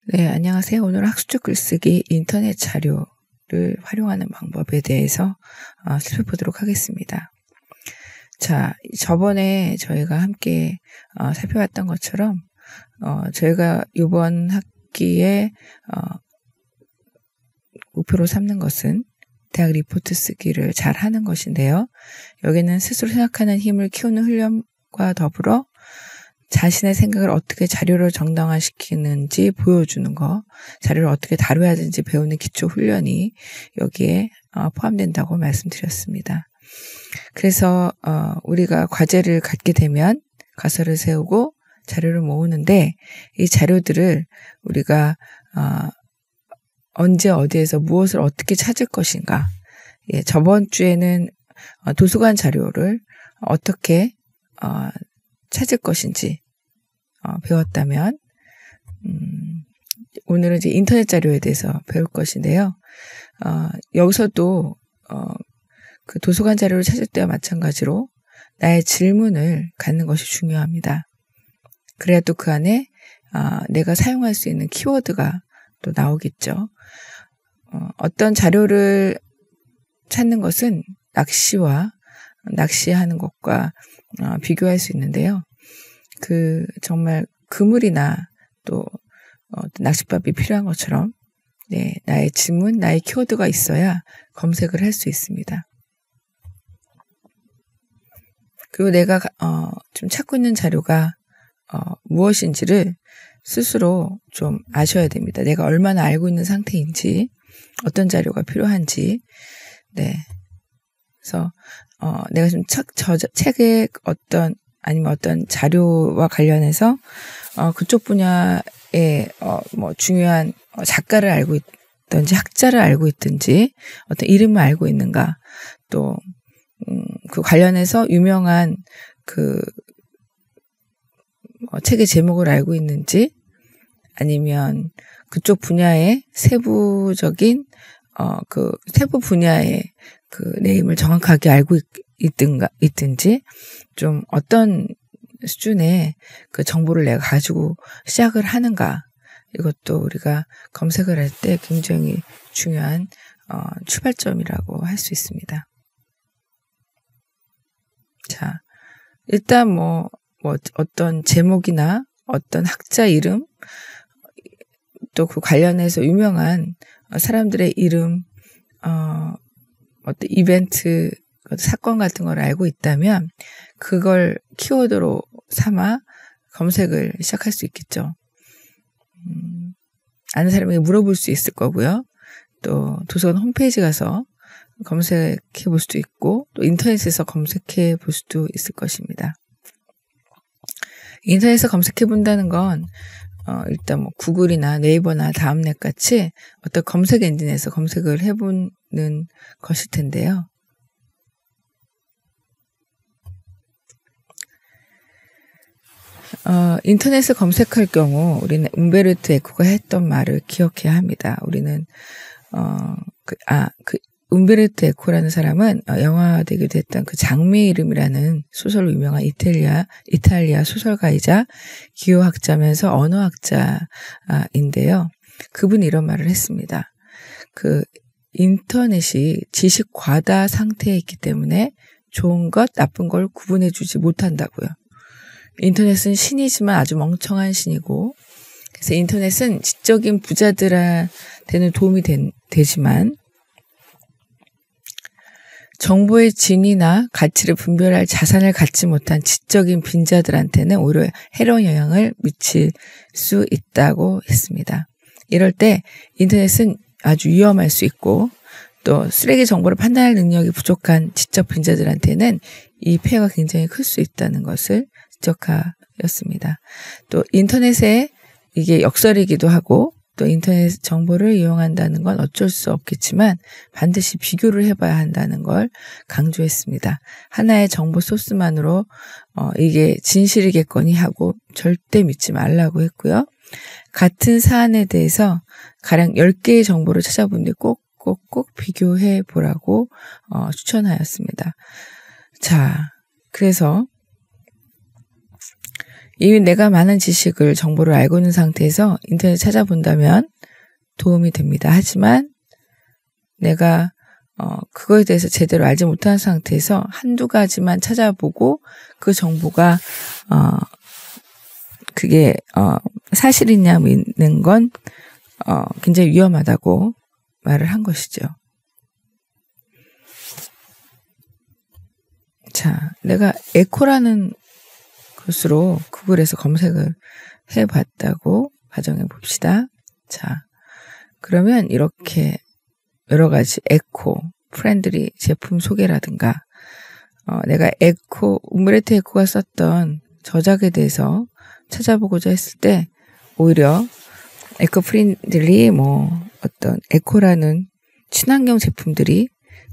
네, 안녕하세요. 오늘 학술적 글쓰기 인터넷 자료를 활용하는 방법에 대해서 살펴보도록 하겠습니다. 자, 저번에 저희가 함께 살펴봤던 것처럼 저희가 이번 학기에 목표로 삼는 것은 대학 리포트 쓰기를 잘 하는 것인데요. 여기는 스스로 생각하는 힘을 키우는 훈련과 더불어 자신의 생각을 어떻게 자료로 정당화시키는지 보여주는 거, 자료를 어떻게 다뤄야 되는지 배우는 기초 훈련이 여기에 포함된다고 말씀드렸습니다. 그래서 우리가 과제를 갖게 되면 가설을 세우고 자료를 모으는데, 이 자료들을 우리가 언제 어디에서 무엇을 어떻게 찾을 것인가. 저번 주에는 도서관 자료를 어떻게 찾을 것인지 배웠다면, 오늘은 이제 인터넷 자료에 대해서 배울 것인데요. 여기서도 그 도서관 자료를 찾을 때와 마찬가지로 나의 질문을 갖는 것이 중요합니다. 그래야 또 그 안에 내가 사용할 수 있는 키워드가 또 나오겠죠. 어떤 자료를 찾는 것은 낚시하는 것과 비교할 수 있는데요. 정말 그물이나 또 낚싯밥이 필요한 것처럼, 나의 질문, 나의 키워드가 있어야 검색을 할 수 있습니다. 그리고 내가 좀 찾고 있는 자료가 무엇인지를 스스로 좀 아셔야 됩니다. 내가 얼마나 알고 있는 상태인지, 어떤 자료가 필요한지. 그래서 내가 좀 책에 아니면 어떤 자료와 관련해서 그쪽 분야의 중요한 작가를 알고 있든지 학자를 알고 있든지 어떤 이름을 알고 있는가, 또 그 관련해서 유명한 책의 제목을 알고 있는지, 아니면 그쪽 분야의 세부적인 세부 분야의 네임을 정확하게 알고 있든지, 좀 어떤 수준의 정보를 내가 가지고 시작을 하는가, 이것도 우리가 검색을 할 때 굉장히 중요한 출발점이라고 할 수 있습니다. 자, 일단 어떤 제목이나 어떤 학자 이름, 또 그 관련해서 유명한 사람들의 이름, 어떤 이벤트, 사건 같은 걸 알고 있다면 그걸 키워드로 삼아 검색을 시작할 수 있겠죠. 아는 사람에게 물어볼 수 있을 거고요. 또 도서관 홈페이지 가서 검색해 볼 수도 있고, 또 인터넷에서 검색해 볼 수도 있을 것입니다. 인터넷에서 검색해 본다는 건 일단 구글이나 네이버나 다음넷 같이 어떤 검색 엔진에서 검색을 해보는 것일 텐데요. 인터넷을 검색할 경우 우리는 움베르토 에코가 했던 말을 기억해야 합니다. 우리는 움베르토 에코라는 사람은 영화되기도 했던 장미의 이름이라는 소설로 유명한 이탈리아 소설가이자 기호학자면서 언어학자인데요. 그분이 이런 말을 했습니다. 인터넷이 지식 과다 상태에 있기 때문에 좋은 것, 나쁜 걸 구분해주지 못한다고요. 인터넷은 신이지만 아주 멍청한 신이고, 그래서 인터넷은 지적인 부자들한테는 도움이 되지만 정보의 진위나 가치를 분별할 자산을 갖지 못한 지적인 빈자들한테는 오히려 해로운 영향을 미칠 수 있다고 했습니다. 이럴 때 인터넷은 아주 위험할 수 있고, 또 쓰레기 정보를 판단할 능력이 부족한 지적 빈자들한테는 이 폐해가 굉장히 클 수 있다는 것을 지적하였습니다. 또 인터넷에 이게 역설이기도 하고, 또 인터넷 정보를 이용한다는 건 어쩔 수 없겠지만 반드시 비교를 해봐야 한다는 걸 강조했습니다. 하나의 정보 소스만으로 이게 진실이겠거니 하고 절대 믿지 말라고 했고요. 같은 사안에 대해서 가령 10개의 정보를 찾아본 뒤 꼭 비교해 보라고 추천하였습니다. 자, 그래서 이미 내가 많은 지식을, 정보를 알고 있는 상태에서 인터넷 찾아본다면 도움이 됩니다. 하지만 내가 그거에 대해서 제대로 알지 못하는 상태에서 한두 가지만 찾아보고 그 정보가 그게 사실이냐 믿는 건 굉장히 위험하다고 말을 한 것이죠. 자, 내가 에코라는 것으로 구글에서 검색을 해봤다고 가정해 봅시다. 자, 그러면 이렇게 여러 가지 에코, 프렌들리 제품 소개라든가 내가 에코, 움브레트 에코가 썼던 저작에 대해서 찾아보고자 했을 때 오히려 에코 프렌들리 어떤 에코라는 친환경 제품들이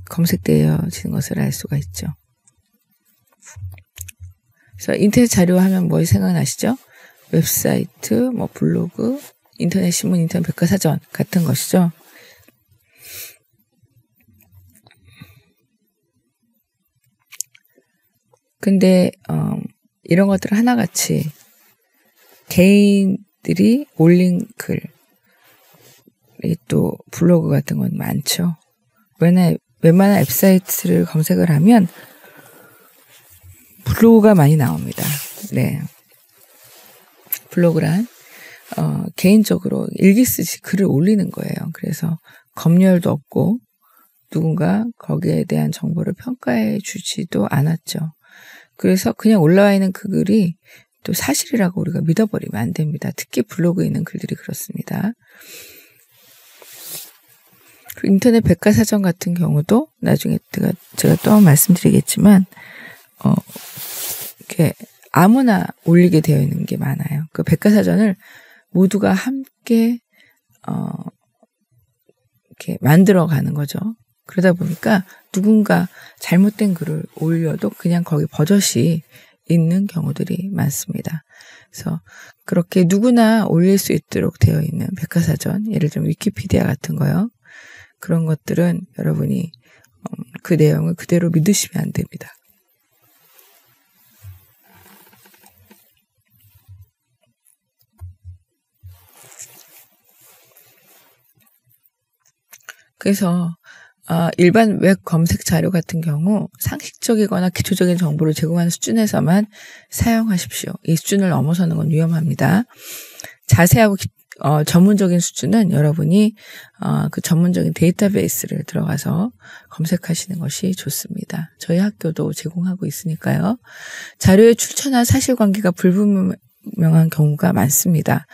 검색되어지는 것을 알 수가 있죠. 그래서 인터넷 자료 하면 뭐 생각나시죠? 웹사이트, 블로그, 인터넷 신문, 인터넷 백과사전 같은 것이죠. 근데 이런 것들을 하나같이 개인들이 올린 글, 또 블로그 같은 건 많죠. 웬만한 웹사이트를 검색을 하면 블로그가 많이 나옵니다. 네. 블로그란 개인적으로 일기 쓰지 글을 올리는 거예요. 그래서 검열도 없고 누군가 거기에 대한 정보를 평가해 주지도 않았죠. 그래서 그냥 올라와 있는 그 글이 또 사실이라고 우리가 믿어버리면 안 됩니다. 특히 블로그에 있는 글들이 그렇습니다. 인터넷 백과사전 같은 경우도 나중에 제가 또 말씀드리겠지만 이렇게 아무나 올리게 되어 있는 게 많아요. 그 백과사전을 모두가 함께 이렇게 만들어가는 거죠. 그러다 보니까 누군가 잘못된 글을 올려도 그냥 거기 버젓이 있는 경우들이 많습니다. 그래서 그렇게 누구나 올릴 수 있도록 되어 있는 백과사전, 예를 들면 위키피디아 같은 거요. 그런 것들은 여러분이 그 내용을 그대로 믿으시면 안 됩니다. 그래서 일반 웹 검색 자료 같은 경우 상식적이거나 기초적인 정보를 제공하는 수준에서만 사용하십시오. 이 수준을 넘어서는 건 위험합니다. 자세하고 전문적인 수준은 여러분이 그 전문적인 데이터베이스를 들어가서 검색하시는 것이 좋습니다. 저희 학교도 제공하고 있으니까요. 자료의 출처나 사실관계가 불분명한 경우가 많습니다.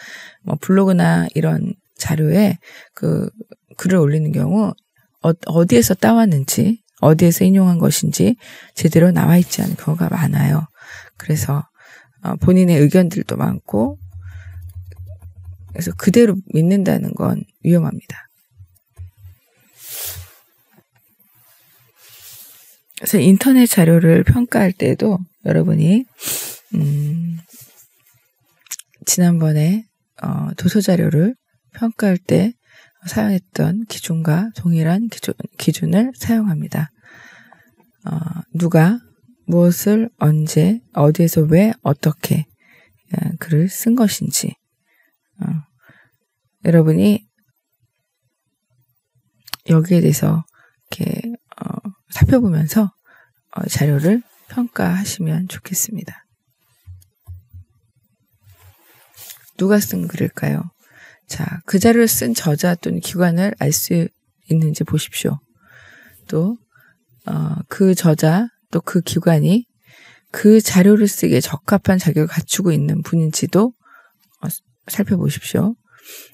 블로그나 이런 자료에 그 글을 올리는 경우 어디에서 따왔는지, 어디에서 인용한 것인지 제대로 나와 있지 않은 경우가 많아요. 그래서 본인의 의견들도 많고, 그래서 그대로 믿는다는 건 위험합니다. 그래서 인터넷 자료를 평가할 때도 여러분이 지난번에 도서 자료를 평가할 때 사용했던 기준과 동일한 기준을 사용합니다. 누가 무엇을 언제 어디에서 왜 어떻게 글을 쓴 것인지 여러분이 여기에 대해서 이렇게 살펴보면서 자료를 평가하시면 좋겠습니다. 누가 쓴 글일까요? 자, 그 자료를 쓴 저자 또는 기관을 알 수 있는지 보십시오. 또 그 저자 또 그 기관이 그 자료를 쓰기에 적합한 자격을 갖추고 있는 분인지도 살펴보십시오.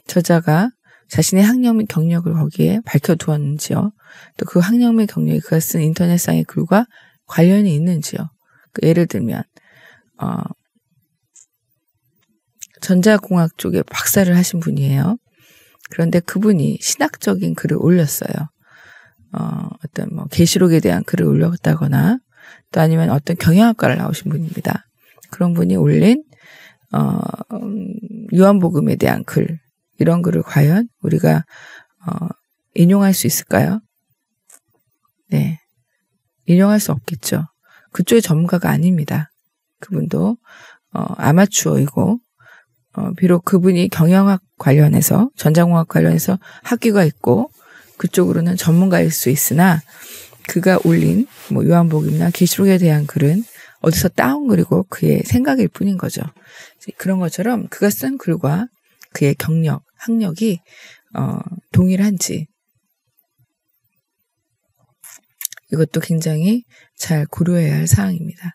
저자가 자신의 학력 및 경력을 거기에 밝혀두었는지요. 또 그 학력 및 경력이 그가 쓴 인터넷상의 글과 관련이 있는지요. 예를 들면 전자공학 쪽에 박사를 하신 분이에요. 그런데 그분이 신학적인 글을 올렸어요. 어떤 계시록에 대한 글을 올렸다거나 또 아니면 어떤 경영학과를 나오신 분입니다. 그런 분이 올린 요한복음에 대한 글, 이런 글을 과연 우리가 인용할 수 있을까요? 네, 인용할 수 없겠죠. 그쪽의 전문가가 아닙니다. 그분도 아마추어이고 비록 그분이 경영학 관련해서 전자공학 관련해서 학위가 있고 그쪽으로는 전문가일 수 있으나 그가 올린 뭐 요한복음이나 계시록에 대한 글은 어디서 따온 글이고 그의 생각일 뿐인 거죠. 그런 것처럼 그가 쓴 글과 그의 경력, 학력이 동일한지 이것도 굉장히 잘 고려해야 할 사항입니다.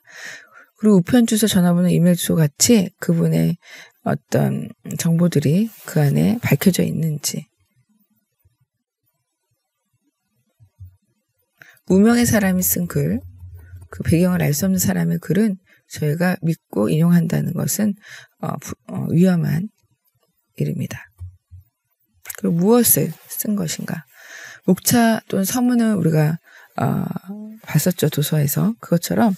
그리고 우편 주소, 전화번호, 이메일 주소 같이 그분의 어떤 정보들이 그 안에 밝혀져 있는지. 무명의 사람이 쓴 글, 그 배경을 알 수 없는 사람의 글은 저희가 믿고 인용한다는 것은 위험한 일입니다. 그리고 무엇을 쓴 것인가? 목차 또는 서문을 우리가 봤었죠, 도서에서. 그것처럼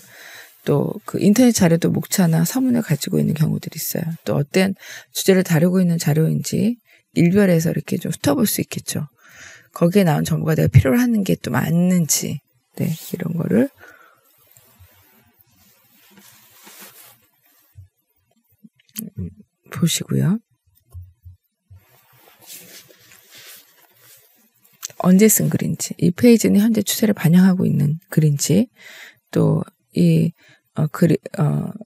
또 그 인터넷 자료도 목차나 서문을 가지고 있는 경우들이 있어요. 또 어떤 주제를 다루고 있는 자료인지 일별해서 이렇게 좀 훑어볼 수 있겠죠. 거기에 나온 정보가 내가 필요로 하는 게 또 맞는지, 네, 이런 거를 보시고요. 언제 쓴 글인지, 이 페이지는 현재 추세를 반영하고 있는 글인지, 또 이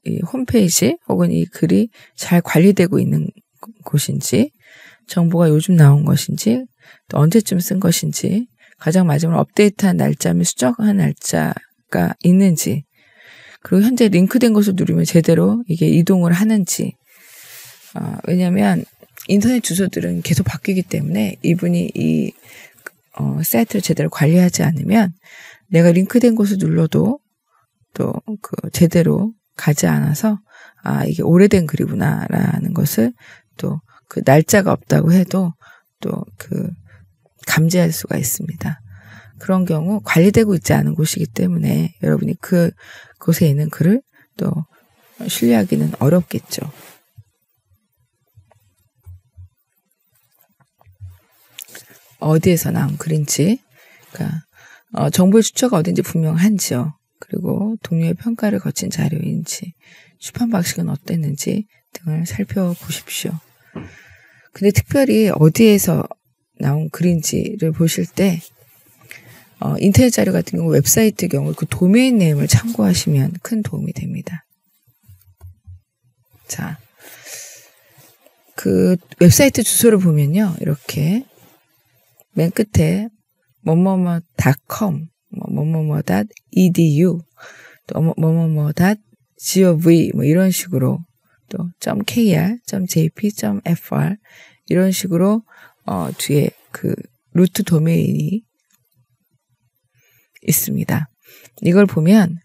이 홈페이지 혹은 이 글이 잘 관리되고 있는 곳인지, 정보가 요즘 나온 것인지, 또 언제쯤 쓴 것인지, 가장 마지막으로 업데이트한 날짜 및 수정한 날짜가 있는지, 그리고 현재 링크된 것을 누르면 제대로 이게 이동을 하는지, 왜냐하면 인터넷 주소들은 계속 바뀌기 때문에 이분이 이 사이트를 제대로 관리하지 않으면 내가 링크된 곳을 눌러도 또 그 제대로 가지 않아서 이게 오래된 글이구나라는 것을 또 그 날짜가 없다고 해도 또 그 감지할 수가 있습니다. 그런 경우 관리되고 있지 않은 곳이기 때문에 여러분이 그 곳에 있는 글을 또 신뢰하기는 어렵겠죠. 어디에서 나온 글인지, 그러니까 정보의 출처가 어딘지 분명한지요. 그리고 동료의 평가를 거친 자료인지, 출판 방식은 어땠는지 등을 살펴보십시오. 근데 특별히 어디에서 나온 글인지를 보실 때 인터넷 자료 같은 경우, 웹사이트 경우 그 도메인 네임을 참고하시면 큰 도움이 됩니다. 자, 그 웹사이트 주소를 보면요, 이렇게 맨 끝에 뭐뭐뭐.com, 뭐뭐뭐.edu, 또 뭐뭐뭐.gov 뭐 이런 식으로, 또 .kr, .jp, .fr 이런 식으로 뒤에 그 루트 도메인이 있습니다. 이걸 보면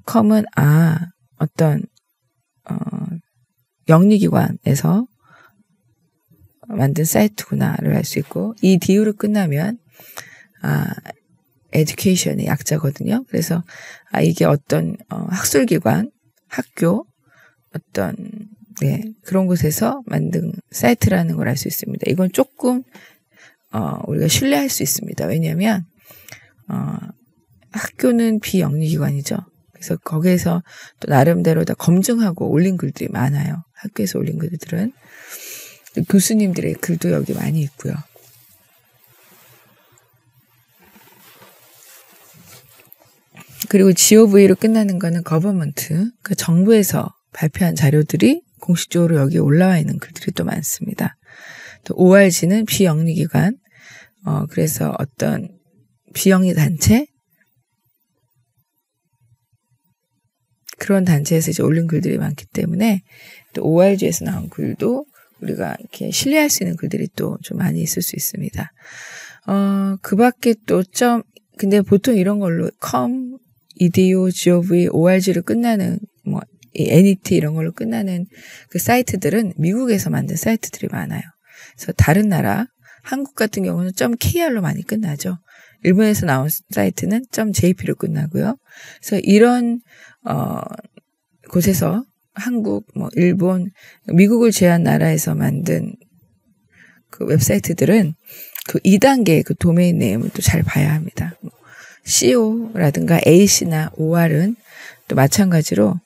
.com은 어떤 영리기관에서 만든 사이트구나를 알 수 있고, 이 du로 끝나면 education의 약자거든요. 그래서 이게 어떤 학술기관, 학교, 어떤 그런 곳에서 만든 사이트라는 걸 알 수 있습니다. 이건 조금 우리가 신뢰할 수 있습니다. 왜냐하면 학교는 비영리기관이죠. 그래서 거기에서 또 나름대로 다 검증하고 올린 글들이 많아요. 학교에서 올린 글들은. 교수님들의 글도 여기 많이 있고요. 그리고 gov로 끝나는 거는 government, 그러니까 정부에서 발표한 자료들이 공식적으로 여기에 올라와 있는 글들이 또 많습니다. 또 org는 비영리기관, 그래서 어떤 비영리 단체, 그런 단체에서 이제 올린 글들이 많기 때문에 또 org에서 나온 글도 우리가 이렇게 신뢰할 수 있는 글들이 또 좀 많이 있을 수 있습니다. 그 밖에 또 근데 보통 이런 걸로 com, edu, gov, org로 끝나는 뭐 net 이런 걸로 끝나는 그 사이트들은 미국에서 만든 사이트들이 많아요. 그래서 다른 나라, 한국 같은 경우는 .kr로 많이 끝나죠. 일본에서 나온 사이트는 .jp로 끝나고요. 그래서 이런 곳에서 한국, 일본, 미국을 제외한 나라에서 만든 그 웹사이트들은 그 2단계 그 도메인 네임을 또 잘 봐야 합니다. CO라든가 AC나 OR은 또 마찬가지로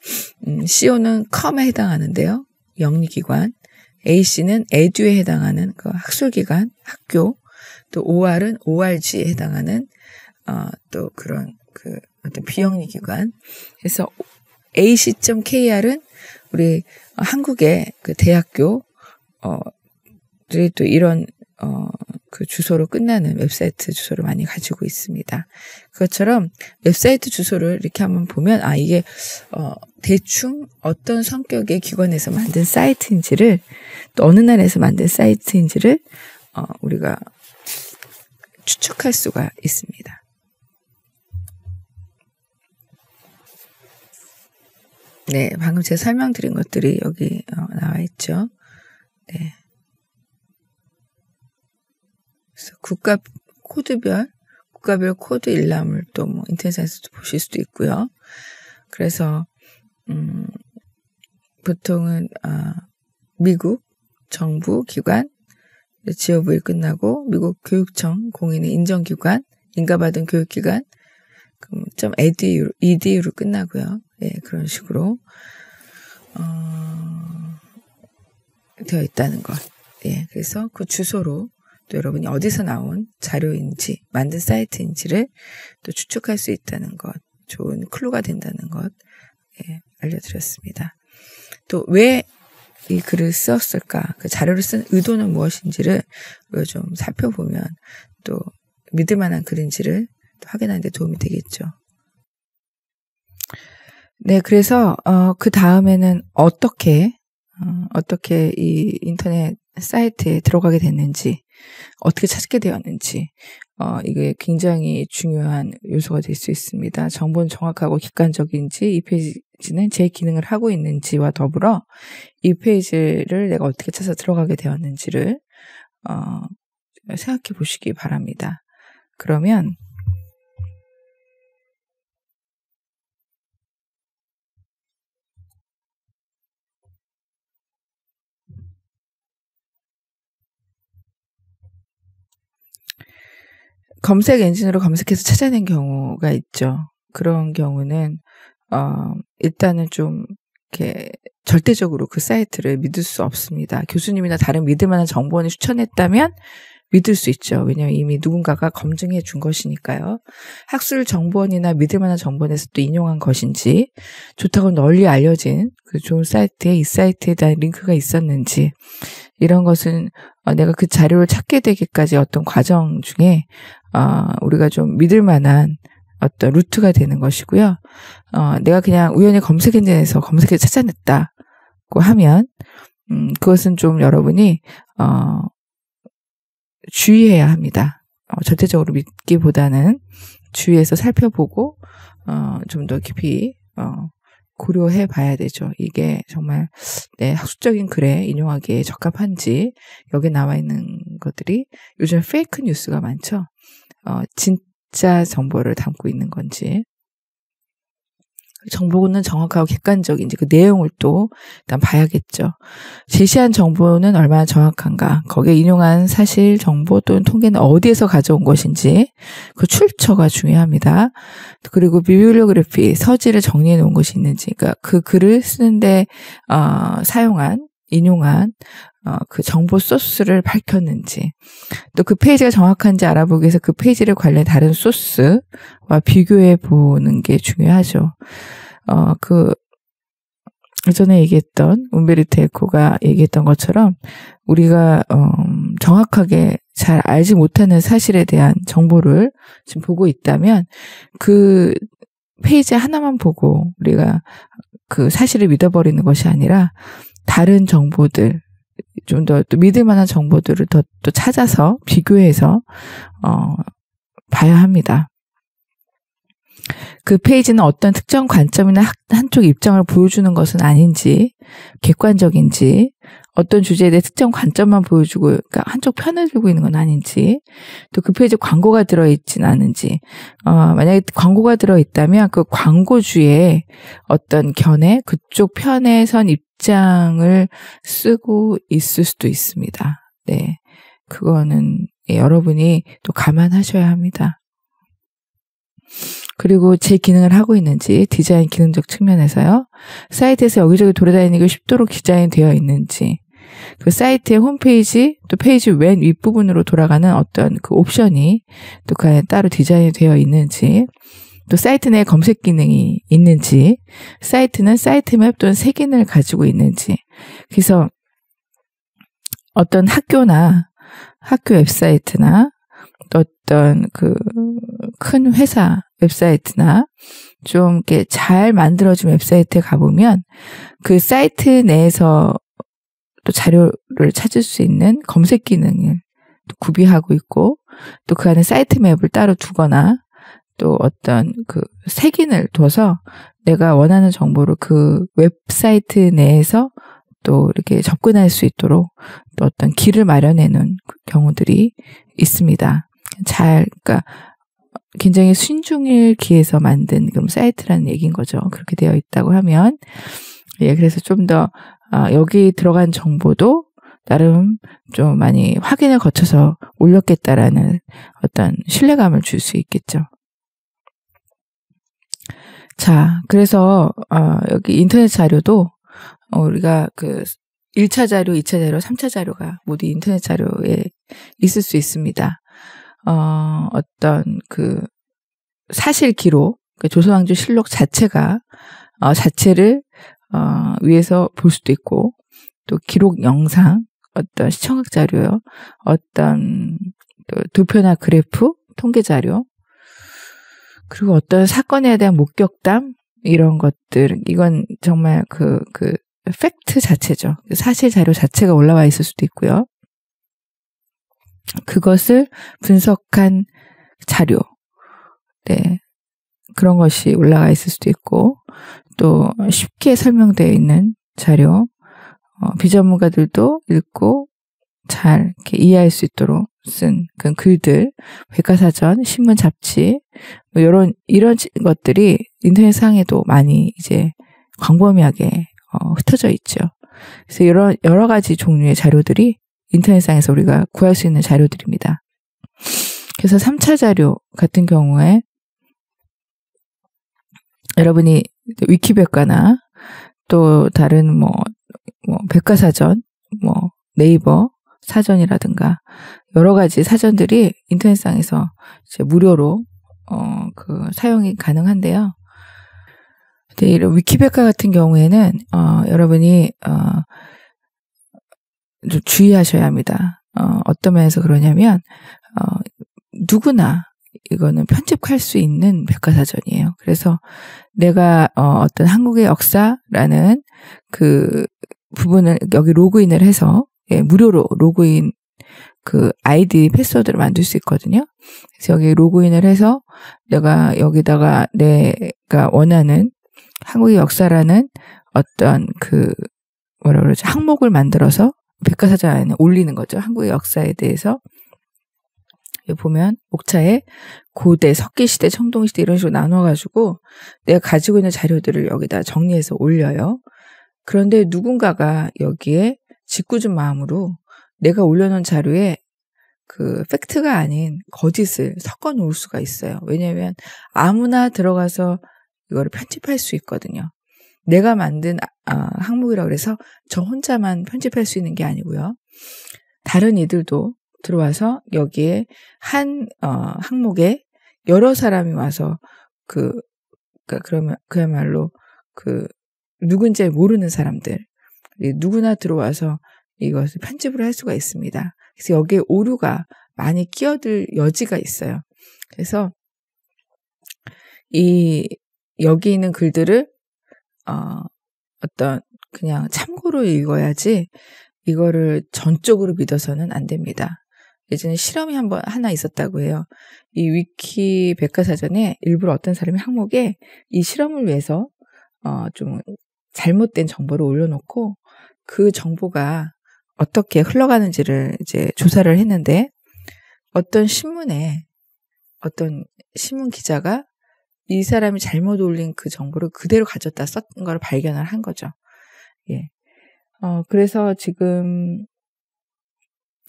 CO는 com에 해당하는데요. 영리기관. AC는 edu에 해당하는 그 학술기관, 학교. 또 OR은 ORG에 해당하는 또 그런 그 어떤 비영리기관. 그래서 AC.kr은 우리 한국의 그 대학교 들이 또 이런 그 주소로 끝나는 웹사이트 주소를 많이 가지고 있습니다. 그것처럼 웹사이트 주소를 이렇게 한번 보면 이게 대충 어떤 성격의 기관에서 만든 사이트인지를 또 어느 나라에서 만든 사이트인지를 우리가 추측할 수가 있습니다. 네, 방금 제가 설명드린 것들이 여기 나와 있죠. 네. 그래서 국가별 코드 일람을 또 뭐 인터넷에서도 보실 수도 있고요. 그래서 보통은 미국 정부 기관, 지오브일 끝나고 미국 교육청 공인의 인정기관, 인가받은 교육기관, EDU로 끝나고요. 예, 그런 식으로 되어 있다는 것. 예, 그래서 그 주소로 또 여러분이 어디서 나온 자료인지, 만든 사이트인지를 또 추측할 수 있다는 것, 좋은 클루가 된다는 것, 예, 알려드렸습니다. 또 왜 이 글을 썼을까, 그 자료를 쓴 의도는 무엇인지를 좀 살펴보면 또 믿을 만한 글인지를 또 확인하는 데 도움이 되겠죠. 네, 그래서 그 다음에는 어떻게 이 인터넷 사이트에 들어가게 됐는지, 어떻게 찾게 되었는지, 이게 굉장히 중요한 요소가 될 수 있습니다. 정보는 정확하고 객관적인지, 이 페이지는 제 기능을 하고 있는지와 더불어 이 페이지를 내가 어떻게 찾아 들어가게 되었는지를 생각해 보시기 바랍니다. 그러면 검색 엔진으로 검색해서 찾아낸 경우가 있죠. 그런 경우는 일단은 좀 이렇게 절대적으로 그 사이트를 믿을 수 없습니다. 교수님이나 다른 믿을 만한 정보원이 추천했다면 믿을 수 있죠. 왜냐하면 이미 누군가가 검증해 준 것이니까요. 학술 정보원이나 믿을 만한 정보원에서 또 인용한 것인지, 좋다고 널리 알려진 그 좋은 사이트에 이 사이트에 대한 링크가 있었는지, 이런 것은 내가 그 자료를 찾게 되기까지 어떤 과정 중에 우리가 좀 믿을 만한 어떤 루트가 되는 것이고요. 내가 그냥 우연히 검색 엔진에서 검색해서 찾아냈다고 하면 그것은 좀 여러분이 주의해야 합니다. 절대적으로 믿기보다는 주의해서 살펴보고 좀 더 깊이 고려해 봐야 되죠. 이게 정말 내 학술적인 글에 인용하기에 적합한지, 여기 나와 있는 것들이 요즘 페이크 뉴스가 많죠. 진짜 정보를 담고 있는 건지, 정보는 정확하고 객관적인지 그 내용을 또 일단 봐야겠죠. 제시한 정보는 얼마나 정확한가, 거기에 인용한 사실, 정보 또는 통계는 어디에서 가져온 것인지 그 출처가 중요합니다. 그리고 비블리오그래피, 서지를 정리해 놓은 것이 있는지, 그러니까 그 글을 쓰는데 사용한, 인용한 그 정보 소스를 밝혔는지, 또 그 페이지가 정확한지 알아보기 위해서 그 페이지를 관련 다른 소스와 비교해 보는 게 중요하죠. 그 전에 얘기했던 움베르토 에코가 얘기했던 것처럼 우리가 정확하게 잘 알지 못하는 사실에 대한 정보를 지금 보고 있다면 그 페이지 하나만 보고 우리가 그 사실을 믿어버리는 것이 아니라 다른 정보들, 좀 더 또 믿을 만한 정보들을 또 찾아서 비교해서 봐야 합니다. 그 페이지는 어떤 특정 관점이나 한쪽 입장을 보여주는 것은 아닌지, 객관적인지, 어떤 주제에 대해 특정 관점만 보여주고, 그러니까 한쪽 편을 들고 있는 건 아닌지, 또 그 페이지에 광고가 들어있진 않은지, 만약에 광고가 들어있다면 그 광고주의 어떤 견해, 그쪽 편에 선 입장을 쓰고 있을 수도 있습니다. 네. 그거는 여러분이 또 감안하셔야 합니다. 그리고 제 기능을 하고 있는지, 디자인 기능적 측면에서요. 사이트에서 여기저기 돌아다니는 게 쉽도록 디자인되어 있는지, 그 사이트의 홈페이지, 또 페이지 맨 윗부분으로 돌아가는 어떤 그 옵션이 또 그 안에 따로 디자인이 되어 있는지, 또 사이트 내에 검색 기능이 있는지, 사이트는 사이트맵 또는 색인을 가지고 있는지, 그래서 어떤 학교 웹사이트나 또 어떤 그 큰 회사 웹사이트나 좀 이렇게 잘 만들어진 웹사이트에 가보면 그 사이트 내에서 또 자료를 찾을 수 있는 검색 기능을 또 구비하고 있고, 또 그 안에 사이트 맵을 따로 두거나 또 어떤 그 색인을 둬서 내가 원하는 정보를 그 웹사이트 내에서 또 이렇게 접근할 수 있도록 또 어떤 길을 마련해 놓은 경우들이 있습니다. 그러니까 굉장히 순종일기에서 만든 그런 사이트라는 얘기인 거죠. 그렇게 되어 있다고 하면, 예, 그래서 좀 더 여기 들어간 정보도 나름 좀 많이 확인을 거쳐서 올렸겠다라는 어떤 신뢰감을 줄 수 있겠죠. 자, 그래서 여기 인터넷 자료도 우리가 그 1차 자료, 2차 자료, 3차 자료가 모두 인터넷 자료에 있을 수 있습니다. 어떤 그 사실 기록, 그러니까 조선왕조 실록 자체가 자체를 위에서 볼 수도 있고, 또 기록 영상, 어떤 시청각 자료요, 어떤 또 도표나 그래프, 통계 자료, 그리고 어떤 사건에 대한 목격담, 이런 것들, 이건 정말 그 팩트 자체죠. 사실 자료 자체가 올라와 있을 수도 있고요. 그것을 분석한 자료, 네, 그런 것이 올라가 있을 수도 있고, 또 쉽게 설명되어 있는 자료, 비전문가들도 읽고 잘 이렇게 이해할 수 있도록 쓴 그런 글들, 백과사전, 신문, 잡지, 뭐 이런 것들이 인터넷 상에도 많이 이제 광범위하게 흩어져 있죠. 그래서 여러 가지 종류의 자료들이 인터넷상에서 우리가 구할 수 있는 자료들입니다. 그래서 3차 자료 같은 경우에 여러분이 위키백과나 또 다른 뭐 백과사전, 네이버 사전이라든가 여러 가지 사전들이 인터넷상에서 이제 무료로 사용이 가능한데요. 근데 이런 위키백과 같은 경우에는 여러분이 좀 주의하셔야 합니다. 어떤 면에서 그러냐면 누구나 이거는 편집할 수 있는 백과사전이에요. 그래서 내가 어떤 한국의 역사라는 그 부분을 여기 로그인을 해서, 예, 무료로 로그인 그 아이디 패스워드를 만들 수 있거든요. 그래서 여기 로그인을 해서 내가 여기다가 내가 원하는 한국의 역사라는 어떤 그 뭐라 그러죠? 항목을 만들어서 백과사전 안에 올리는 거죠. 한국의 역사에 대해서. 여기 보면 목차에 고대, 석기시대, 청동시대 이런 식으로 나눠가지고 내가 가지고 있는 자료들을 여기다 정리해서 올려요. 그런데 누군가가 여기에 짓궂은 마음으로 내가 올려놓은 자료에 그 팩트가 아닌 거짓을 섞어 놓을 수가 있어요. 왜냐하면 아무나 들어가서 이거를 편집할 수 있거든요. 내가 만든 항목이라고 해서 저 혼자만 편집할 수 있는 게 아니고요. 다른 이들도 들어와서 여기에 한 항목에 여러 사람이 와서 그러면 그야말로 누군지 모르는 사람들, 누구나 들어와서 이것을 편집을 할 수가 있습니다. 그래서 여기에 오류가 많이 끼어들 여지가 있어요. 그래서 여기 있는 글들을 어떤 그냥 참고로 읽어야지 이거를 전적으로 믿어서는 안 됩니다. 예전에 실험이 하나 있었다고 해요. 이 위키 백과사전에 일부러 어떤 사람이 항목에 이 실험을 위해서 좀 잘못된 정보를 올려놓고 그 정보가 어떻게 흘러가는지를 이제 조사를 했는데 어떤 신문에 어떤 신문 기자가 이 사람이 잘못 올린 그 정보를 그대로 가져다 썼던 걸 발견을 한 거죠. 예. 그래서 지금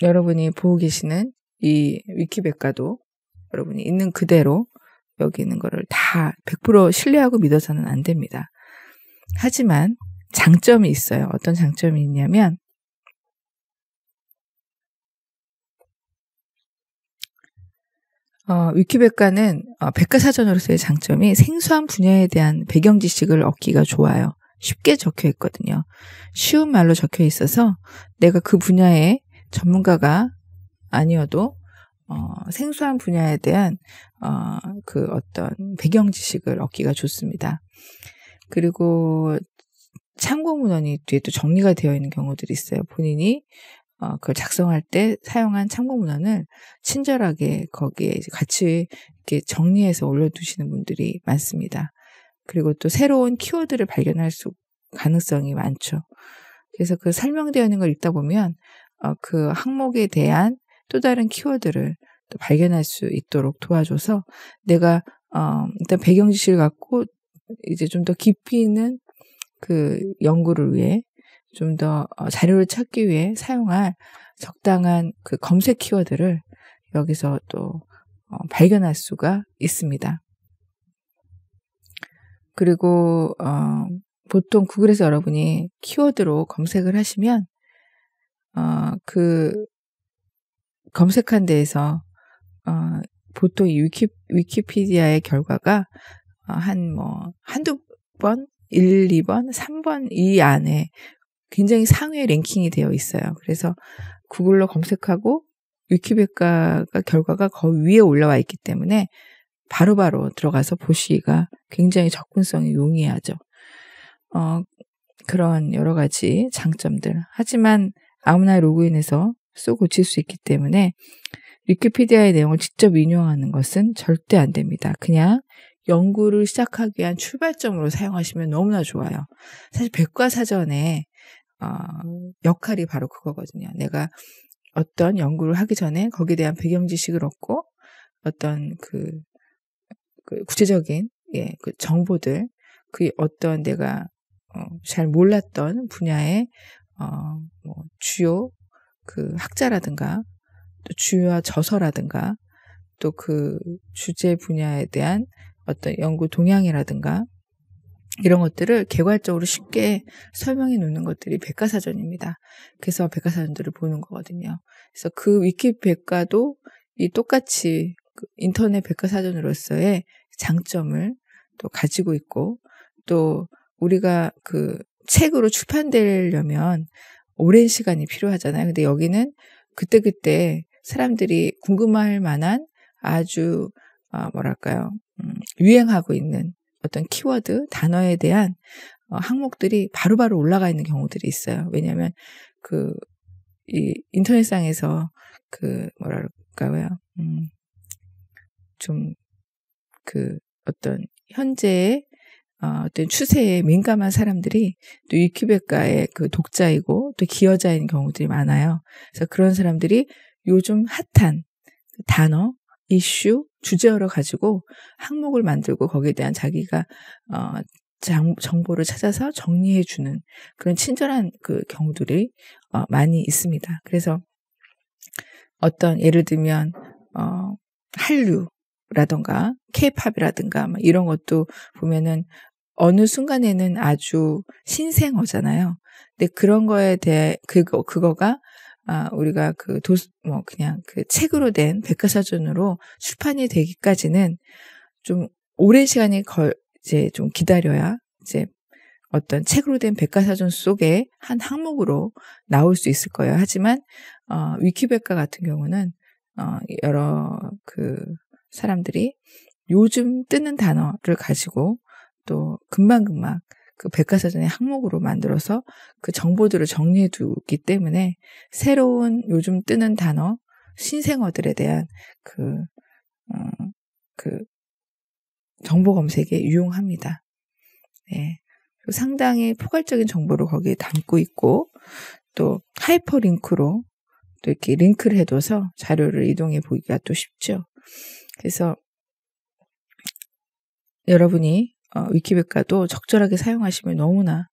여러분이 보고 계시는 이 위키백과도 여러분이 있는 그대로 여기는 거를 다 100% 신뢰하고 믿어서는 안 됩니다. 하지만 장점이 있어요. 어떤 장점이 있냐면 위키백과는 백과사전으로서의 장점이 생소한 분야에 대한 배경 지식을 얻기가 좋아요. 쉽게 적혀 있거든요. 쉬운 말로 적혀 있어서 내가 그 분야의 전문가가 아니어도 생소한 분야에 대한 그 어떤 배경 지식을 얻기가 좋습니다. 그리고 참고 문헌이 뒤에 또 정리가 되어 있는 경우들이 있어요. 본인이 그걸 작성할 때 사용한 참고 문헌을 친절하게 거기에 같이 이렇게 정리해서 올려두시는 분들이 많습니다. 그리고 또 새로운 키워드를 발견할 가능성이 많죠. 그래서 그 설명되어 있는 걸 읽다 보면 그 항목에 대한 또 다른 키워드를 또 발견할 수 있도록 도와줘서 내가 일단 배경 지식을 갖고 이제 좀 더 깊이 있는 그 연구를 위해 좀 더 자료를 찾기 위해 사용할 적당한 그 검색 키워드를 여기서 또 발견할 수가 있습니다. 그리고 보통 구글에서 여러분이 키워드로 검색을 하시면 그 검색한 데에서 보통 이 위키피디아의 결과가 한두 번, 1, 2번, 3번 이 안에 굉장히 상위에 랭킹이 되어 있어요. 그래서 구글로 검색하고 위키백과가 결과가 거기 위에 올라와 있기 때문에 바로바로 들어가서 보시기가 굉장히 접근성이 용이하죠. 그런 여러 가지 장점들. 하지만 아무나 로그인해서 쏘 고칠 수 있기 때문에 위키피디아의 내용을 직접 인용하는 것은 절대 안 됩니다. 그냥 연구를 시작하기 위한 출발점으로 사용하시면 너무나 좋아요. 사실 백과사전의 역할이 바로 그거거든요. 내가 어떤 연구를 하기 전에 거기에 대한 배경 지식을 얻고 어떤 그 구체적인 그 정보들, 그 어떤 내가 잘 몰랐던 분야의 주요 그 학자라든가 또 주요 저서라든가 또 그 주제 분야에 대한 어떤 연구 동향이라든가 이런 것들을 개괄적으로 쉽게 설명해 놓는 것들이 백과사전입니다. 그래서 백과사전들을 보는 거거든요. 그래서 그 위키백과도 이 똑같이 그 인터넷 백과사전으로서의 장점을 또 가지고 있고, 또 우리가 그 책으로 출판되려면 오랜 시간이 필요하잖아요. 근데 여기는 그때그때 사람들이 궁금할 만한 아주 유행하고 있는 어떤 키워드, 단어에 대한 항목들이 바로바로 올라가 있는 경우들이 있어요. 왜냐하면 이 인터넷상에서 어떤 현재의 어떤 추세에 민감한 사람들이 또 위키백과의 그 독자이고 또 기여자인 경우들이 많아요. 그래서 그런 사람들이 요즘 핫한 단어, 이슈, 주제어를 가지고 항목을 만들고 거기에 대한 자기가 정보를 찾아서 정리해주는 그런 친절한 그 경우들이 많이 있습니다. 그래서 예를 들면 한류라던가 케이팝이라든가 이런 것도 보면은 어느 순간에는 아주 신생어잖아요. 근데 그런 거에 대해 그거가 우리가 그냥 그 책으로 된 백과사전으로 출판이 되기까지는 좀 오랜 시간이 이제 좀 기다려야 이제 어떤 책으로 된 백과사전 속에 한 항목으로 나올 수 있을 거예요. 하지만 위키백과 같은 경우는 여러 그 사람들이 요즘 뜨는 단어를 가지고 또 금방금방 그 백과사전의 항목으로 만들어서 그 정보들을 정리해 두기 때문에 새로운 요즘 뜨는 단어, 신생어들에 대한 그 정보 검색에 유용합니다. 네. 상당히 포괄적인 정보를 거기에 담고 있고 또 하이퍼링크로 또 이렇게 링크를 해둬서 자료를 이동해 보기가 또 쉽죠. 그래서 여러분이 위키백과도 적절하게 사용하시면 너무나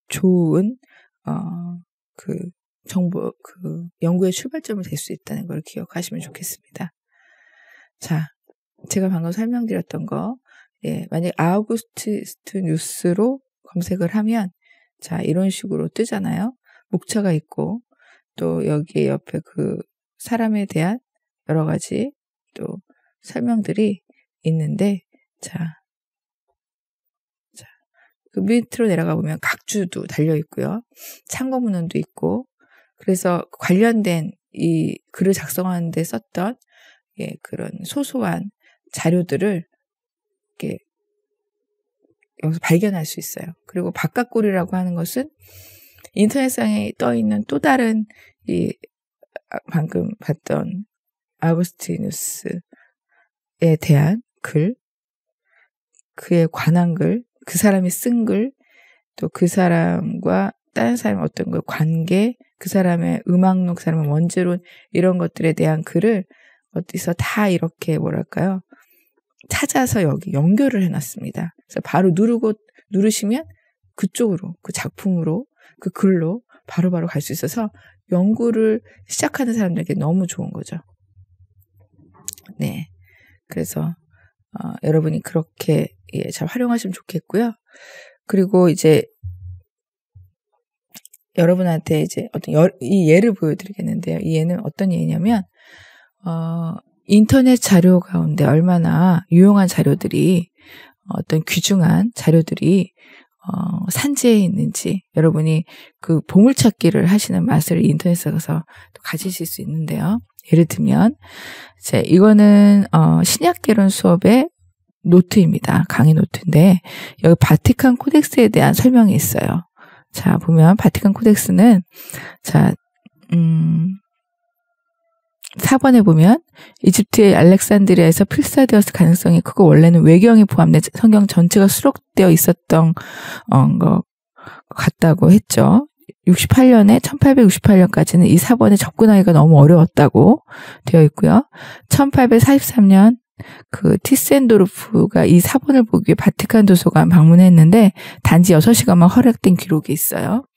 좋은 정보 연구의 출발점이 될 수 있다는 걸 기억하시면 좋겠습니다. 자, 제가 방금 설명드렸던 거, 예, 만약 아우구스트 뉴스로 검색을 하면, 자, 이런 식으로 뜨잖아요. 목차가 있고, 또 여기 옆에 그 사람에 대한 여러 가지 또 설명들이 있는데, 자, 그 밑으로 내려가 보면 각주도 달려 있고요. 참고문헌도 있고, 그래서 관련된 이 글을 작성하는 데 썼던 예, 그런 소소한 자료들을 이렇게 여기서 발견할 수 있어요. 그리고 바깥골이라고 하는 것은 인터넷상에 떠 있는 또 다른 이 방금 봤던 아우구스티누스에 대한 글, 그에 관한 글, 그 사람이 쓴 글, 또 그 사람과 다른 사람의 어떤 그 관계, 그 사람의 음악록, 그 사람의 원제론 이런 것들에 대한 글을 어디서 다 이렇게 뭐랄까요? 찾아서 여기 연결을 해놨습니다. 그래서 바로 누르시면 그쪽으로, 그 작품으로, 그 글로 바로바로 갈 수 있어서 연구를 시작하는 사람들에게 너무 좋은 거죠. 네. 그래서, 여러분이 그렇게, 예, 잘 활용하시면 좋겠고요. 그리고 이제, 여러분한테 이제 이 예를 보여드리겠는데요. 이 예는 어떤 예냐면, 인터넷 자료 가운데 얼마나 유용한 자료들이, 어떤 귀중한 자료들이, 산지에 있는지, 여러분이 그 보물찾기를 하시는 맛을 인터넷에 가서 또 가지실 수 있는데요. 예를 들면, 이거는, 신약개론 수업의 노트입니다. 강의 노트인데, 여기 바티칸 코덱스에 대한 설명이 있어요. 자, 보면, 바티칸 코덱스는, 자, 4번에 보면 이집트의 알렉산드리아에서 필사되었을 가능성이 크고 원래는 외경이 포함된 성경 전체가 수록되어 있었던 것 같다고 했죠. 1868년까지는 이 사본에 접근하기가 너무 어려웠다고 되어 있고요. 1843년 그 티센도르프가 이 사본을 보기 위해 바티칸 도서관 방문했는데 단지 6시간만 허락된 기록이 있어요.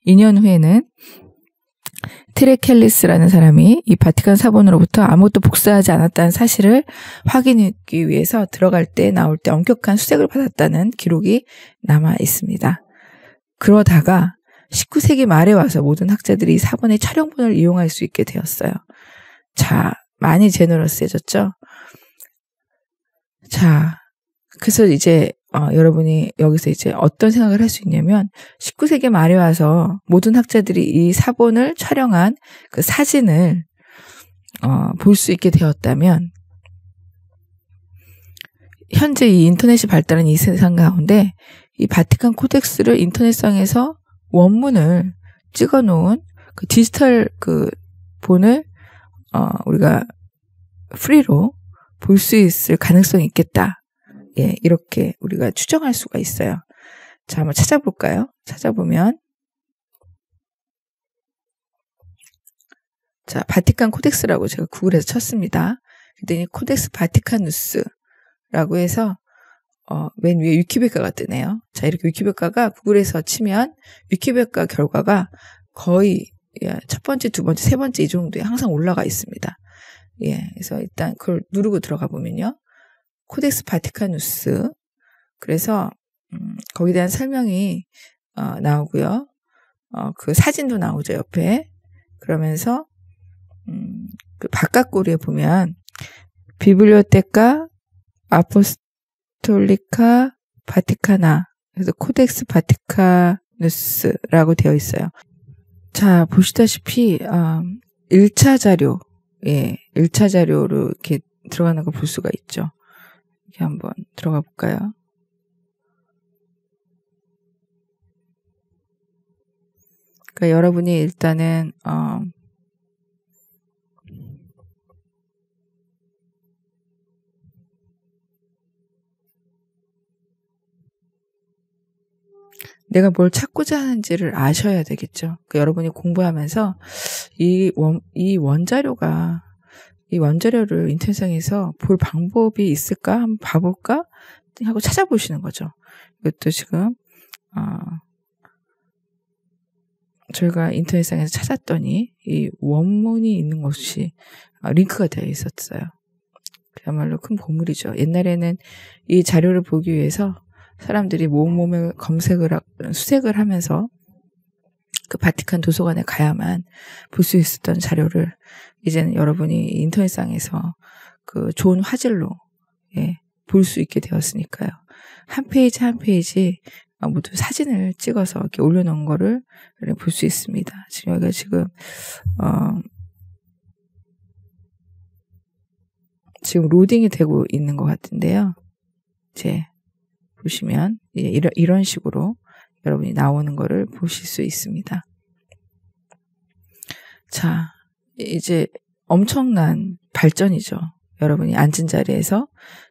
2년 후에는 트레켈리스라는 사람이 이 바티칸 사본으로부터 아무것도 복사하지 않았다는 사실을 확인하기 위해서 들어갈 때 나올 때 엄격한 수색을 받았다는 기록이 남아 있습니다. 그러다가 19세기 말에 와서 모든 학자들이 이 사본의 촬영본을 이용할 수 있게 되었어요. 자, 많이 제너러스해졌죠? 자, 그래서 이제 여러분이 여기서 이제 어떤 생각을 할 수 있냐면 19세기 말에 와서 모든 학자들이 이 사본을 촬영한 그 사진을 볼 수 있게 되었다면 현재 이 인터넷이 발달한 이 세상 가운데 이 바티칸 코덱스를 인터넷상에서 원문을 찍어 놓은 그 디지털 그 본을 우리가 프리로 볼 수 있을 가능성이 있겠다. 예, 이렇게 우리가 추정할 수가 있어요. 자, 한번 찾아볼까요? 찾아보면 자, 바티칸 코덱스라고 제가 구글에서 쳤습니다. 그랬더니 코덱스 바티카누스라고 해서 맨 위에 위키백과가 뜨네요. 자, 이렇게 위키백과가 구글에서 치면 위키백과 결과가 거의 첫 번째, 두 번째, 세 번째 이 정도에 항상 올라가 있습니다. 예, 그래서 일단 그걸 누르고 들어가 보면요. 코덱스 바티카누스. 그래서, 거기에 대한 설명이, 나오고요. 그 사진도 나오죠, 옆에. 그러면서, 그 바깥고리에 보면, 비블리오테카 아포스톨리카 바티카나. 그래서 코덱스 바티카누스라고 되어 있어요. 자, 보시다시피, 1차 자료, 예, 1차 자료로 이렇게 들어가는 걸 볼 수가 있죠. 이렇게 한번 들어가 볼까요? 그러니까 여러분이 일단은, 내가 뭘 찾고자 하는지를 아셔야 되겠죠. 그러니까 여러분이 공부하면서 이 원자료를 인터넷상에서 볼 방법이 있을까? 한번 봐볼까? 하고 찾아보시는 거죠. 이것도 지금, 저희가 인터넷상에서 찾았더니 이 원문이 있는 곳이 링크가 되어 있었어요. 그야말로 큰 보물이죠. 옛날에는 이 자료를 보기 위해서 사람들이 몸을 수색을 하면서 그 바티칸 도서관에 가야만 볼 수 있었던 자료를 이제는 여러분이 인터넷상에서 그 좋은 화질로 볼 수 있게 되었으니까요. 한 페이지 한 페이지 모두 사진을 찍어서 이렇게 올려놓은 거를 볼 수 있습니다. 지금 여기가 지금 로딩이 되고 있는 것 같은데요. 이제 보시면 이런 식으로 여러분이 나오는 거를 보실 수 있습니다. 자, 이제 엄청난 발전이죠. 여러분이 앉은 자리에서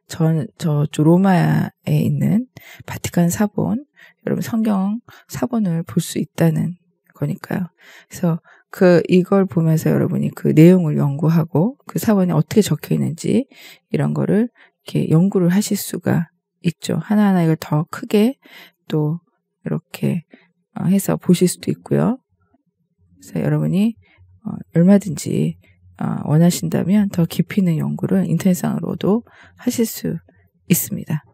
저쪽 로마에 있는 바티칸 사본, 여러분 성경 사본을 볼 수 있다는 거니까요. 그래서 이걸 보면서 여러분이 그 내용을 연구하고 그 사본에 어떻게 적혀 있는지 이런 거를 이렇게 연구를 하실 수가 있죠. 하나하나 이걸 더 크게 또 이렇게 해서 보실 수도 있고요. 그래서 여러분이 얼마든지 원하신다면 더 깊이 있는 연구를 인터넷상으로도 하실 수 있습니다.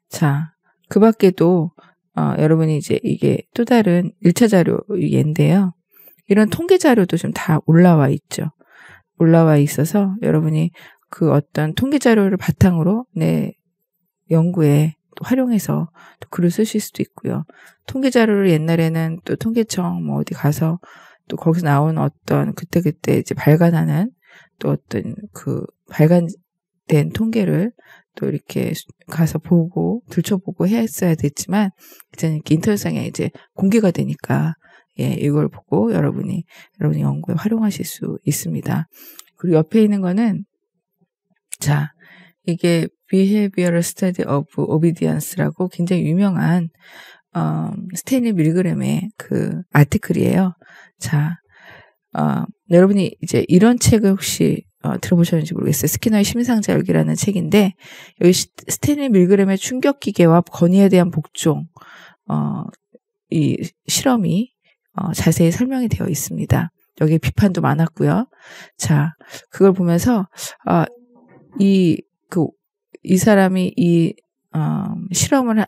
자, 그 밖에도 여러분이 이제 이게 또 다른 1차 자료인데요. 이런 통계 자료도 좀 다 올라와 있죠. 올라와 있어서 여러분이 그 어떤 통계 자료를 바탕으로 내 연구에 또 활용해서 또 글을 쓰실 수도 있고요. 통계 자료를 옛날에는 또 통계청 뭐 어디 가서 또 거기서 나온 어떤 그때 이제 발간하는 또 어떤 그 발간된 통계를 또 이렇게 가서 보고 들춰보고 했어야 됐지만 이제는 이렇게 인터넷상에 이제 공개가 되니까 이걸 보고 여러분이 연구에 활용하실 수 있습니다. 그리고 옆에 있는 거는 자, 이게 Behavioral Study of Obedience라고 굉장히 유명한 스탠리 밀그램의 그 아티클이에요. 자, 여러분이 이제 이런 책을 혹시 들어보셨는지 모르겠어요. 스키너의 심상자 열기라는 책인데 여기 스탠리 밀그램의 충격 기계와 건의에 대한 복종 이 실험이 자세히 설명이 되어 있습니다. 여기 비판도 많았고요. 자, 그걸 보면서 이 사람이 이 실험을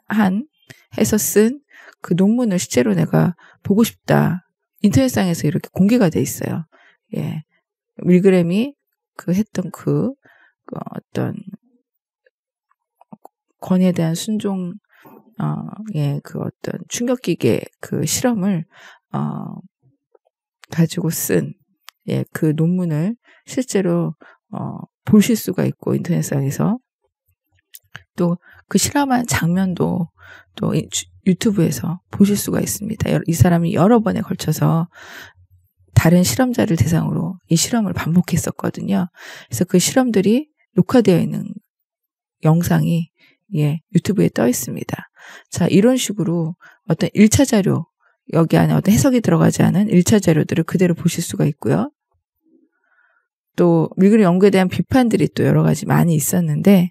해서 쓴 그 논문을 실제로 내가 보고 싶다. 인터넷상에서 이렇게 공개가 돼 있어요. 밀그램이 했던 어떤 권위에 대한 순종 그 어떤 충격기계 그 실험을 가지고 쓴 그 논문을 실제로 보실 수가 있고 인터넷상에서 또 그 실험한 장면도 또 유튜브에서 보실 수가 있습니다. 이 사람이 여러 번에 걸쳐서 다른 실험자를 대상으로 이 실험을 반복했었거든요. 그래서 그 실험들이 녹화되어 있는 영상이 유튜브에 떠 있습니다. 자, 이런 식으로 어떤 1차 자료, 여기 안에 어떤 해석이 들어가지 않은 1차 자료들을 그대로 보실 수가 있고요. 또 밀그램 연구에 대한 비판들이 또 여러 가지 많이 있었는데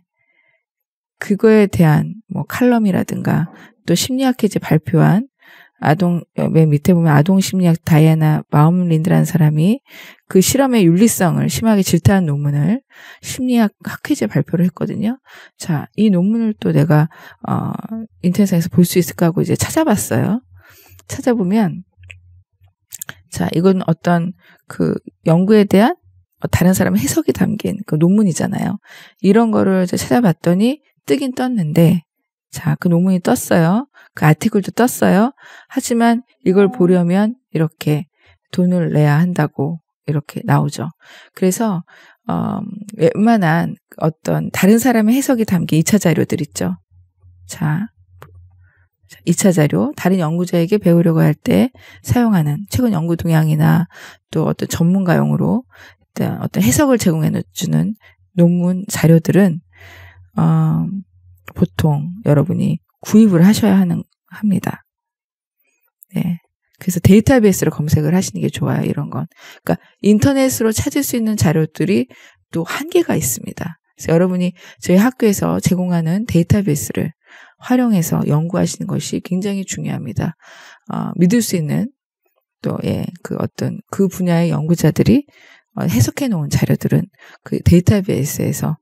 그거에 대한 뭐 칼럼이라든가 또 심리학회 이제 발표한 맨 밑에 보면 아동 심리학 다이애나 마움린드라는 사람이 그 실험의 윤리성을 심하게 질타한 논문을 심리학 학회제 발표를 했거든요. 자, 이 논문을 또 내가 인터넷상에서 볼 수 있을까 하고 이제 찾아봤어요. 찾아보면 자, 이건 어떤 그 연구에 대한 다른 사람의 해석이 담긴 그 논문이잖아요. 이런 거를 이제 찾아봤더니 뜨긴 떴는데 자, 그 논문이 떴어요. 그 아티클도 떴어요. 하지만 이걸 보려면 이렇게 돈을 내야 한다고 이렇게 나오죠. 그래서 웬만한 어떤 다른 사람의 해석이 담긴 2차 자료들 있죠. 자, 2차 자료, 다른 연구자에게 배우려고 할 때 사용하는 최근 연구 동향이나 또 어떤 전문가용으로 어떤 해석을 제공해주는 논문 자료들은 보통 여러분이 구입을 하셔야 합니다. 네. 그래서 데이터베이스로 검색을 하시는 게 좋아요, 이런 건. 그러니까 인터넷으로 찾을 수 있는 자료들이 또 한계가 있습니다. 그래서 여러분이 저희 학교에서 제공하는 데이터베이스를 활용해서 연구하시는 것이 굉장히 중요합니다. 믿을 수 있는 또 그 어떤 그 분야의 연구자들이 해석해 놓은 자료들은 그 데이터베이스에서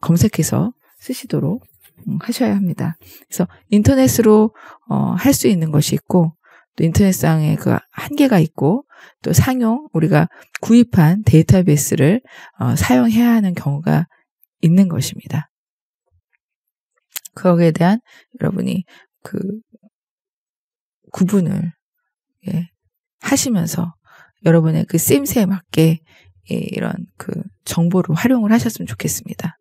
검색해서 쓰시도록 하셔야 합니다. 그래서 인터넷으로 할 수 있는 것이 있고 또 인터넷상에 그 한계가 있고 또 상용 우리가 구입한 데이터베이스를 사용해야 하는 경우가 있는 것입니다. 거기에 대한 여러분이 그 구분을 하시면서 여러분의 그 쓰임새에 맞게 이런 그 정보를 활용을 하셨으면 좋겠습니다.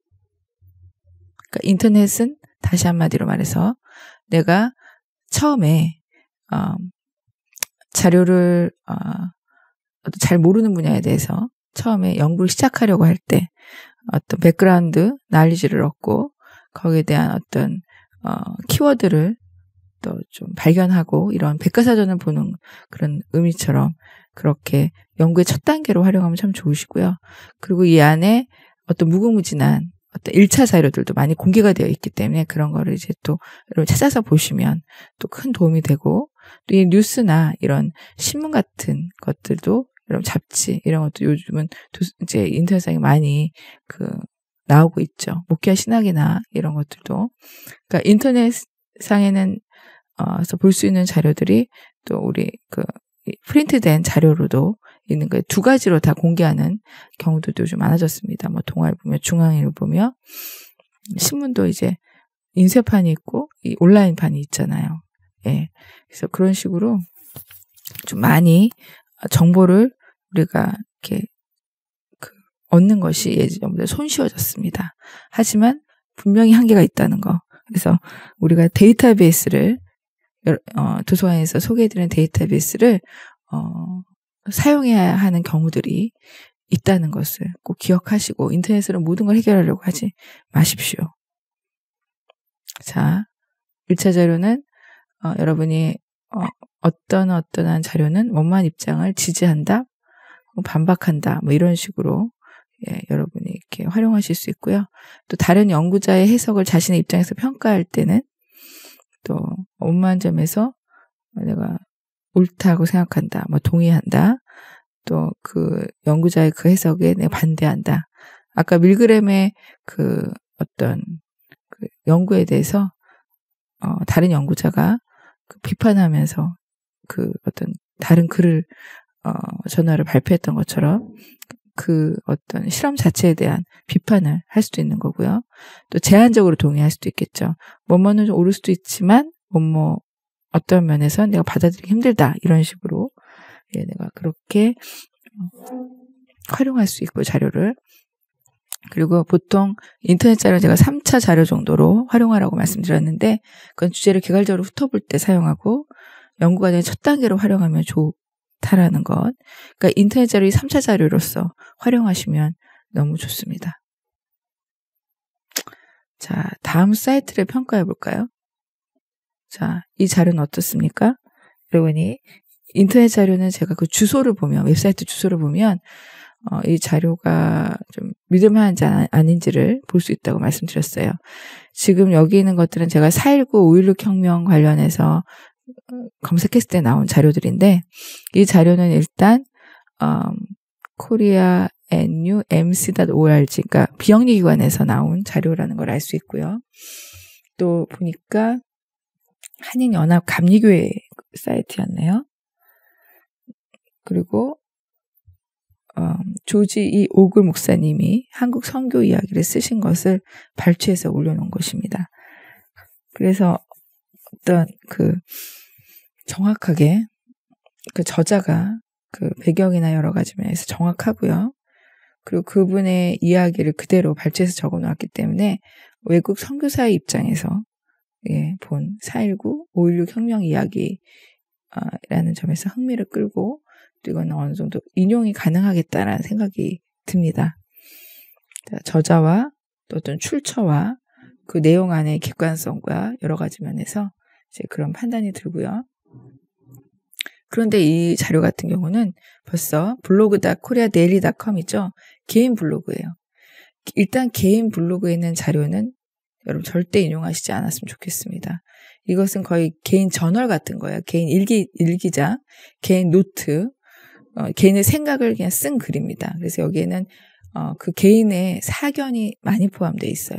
그러니까 인터넷은 다시 한마디로 말해서 내가 처음에 자료를 잘 모르는 분야에 대해서 처음에 연구를 시작하려고 할 때 어떤 백그라운드 날리지를 얻고 거기에 대한 어떤 키워드를 또 좀 발견하고 이런 백과사전을 보는 그런 의미처럼 그렇게 연구의 첫 단계로 활용하면 참 좋으시고요. 그리고 이 안에 어떤 무궁무진한 어떤 1차 자료들도 많이 공개가 되어 있기 때문에 그런 거를 이제 또 여러분 찾아서 보시면 또 큰 도움이 되고 또 이 뉴스나 이런 신문 같은 것들도 여러분 잡지 이런 것도 요즘은 이제 인터넷상에 많이 나오고 있죠. 목회와 신학이나 이런 것들도. 그러니까 인터넷상에는 볼 수 있는 자료들이 또 우리 프린트된 자료로도 있는 거 두 가지로 다 공개하는 경우도 요즘 많아졌습니다. 뭐 동아일보며 중앙일보며 신문도 이제 인쇄판이 있고 이 온라인판이 있잖아요. 예. 그래서 그런 식으로 좀 많이 정보를 우리가 이렇게 얻는 것이 예전보다 손쉬워졌습니다. 하지만 분명히 한계가 있다는 거. 그래서 우리가 데이터베이스를 도서관에서 소개해드리는 데이터베이스를 사용해야 하는 경우들이 있다는 것을 꼭 기억하시고 인터넷으로 모든 걸 해결하려고 하지 마십시오. 자, 1차 자료는 여러분이 어떠한 자료는 원만 입장을 지지한다, 반박한다, 뭐 이런 식으로 여러분이 이렇게 활용하실 수 있고요. 또 다른 연구자의 해석을 자신의 입장에서 평가할 때는 또 원만 점에서 내가 옳다고 생각한다, 뭐 동의한다, 또 그 연구자의 그 해석에 내가 반대한다. 아까 밀그램의 그 어떤 그 연구에 대해서 다른 연구자가 비판하면서 그 어떤 다른 글을 전화를 발표했던 것처럼 그 어떤 실험 자체에 대한 비판을 할 수도 있는 거고요. 또 제한적으로 동의할 수도 있겠죠. 뭐뭐는 좀 옳을 수도 있지만 뭐뭐 어떤 면에서 내가 받아들이기 힘들다 이런 식으로 내가 그렇게 활용할 수 있고 자료를. 그리고 보통 인터넷 자료 제가 3차 자료 정도로 활용하라고 말씀드렸는데 그건 주제를 개괄적으로 훑어볼 때 사용하고 연구과정의 첫 단계로 활용하면 좋다라는 것. 그러니까 인터넷 자료를 3차 자료로서 활용하시면 너무 좋습니다. 자, 다음 사이트를 평가해 볼까요? 자, 이 자료는 어떻습니까? 여러분이 인터넷 자료는 제가 그 주소를 보면 웹사이트 주소를 보면 이 자료가 좀 믿을만한지 아닌지를 볼 수 있다고 말씀드렸어요. 지금 여기 있는 것들은 제가 4.19, 5.16 혁명 관련해서 검색했을 때 나온 자료들인데 이 자료는 일단 koreanumc.org 그러니까 비영리기관에서 나온 자료라는 걸 알 수 있고요. 또 보니까 한인연합 감리교회 사이트였네요. 그리고 조지 이 오글 목사님이 한국 선교 이야기를 쓰신 것을 발췌해서 올려놓은 것입니다. 그래서 어떤 정확하게 그 저자가 그 배경이나 여러 가지 면에서 정확하고요. 그리고 그분의 이야기를 그대로 발췌해서 적어놓았기 때문에 외국 선교사의 입장에서 본 4.19, 5.16 혁명 이야기라는 점에서 흥미를 끌고 또 이건 어느 정도 인용이 가능하겠다라는 생각이 듭니다. 저자와 또 어떤 출처와 그 내용 안의 객관성과 여러 가지 면에서 이제 그런 판단이 들고요. 그런데 이 자료 같은 경우는 벌써 blog.koreadaily.com이죠. 개인 블로그예요. 일단 개인 블로그에 있는 자료는 여러분 절대 인용하시지 않았으면 좋겠습니다. 이것은 거의 개인 저널 같은 거예요. 개인 일기장, 개인 노트, 개인의 생각을 그냥 쓴 글입니다. 그래서 여기에는 그 개인의 사견이 많이 포함되어 있어요.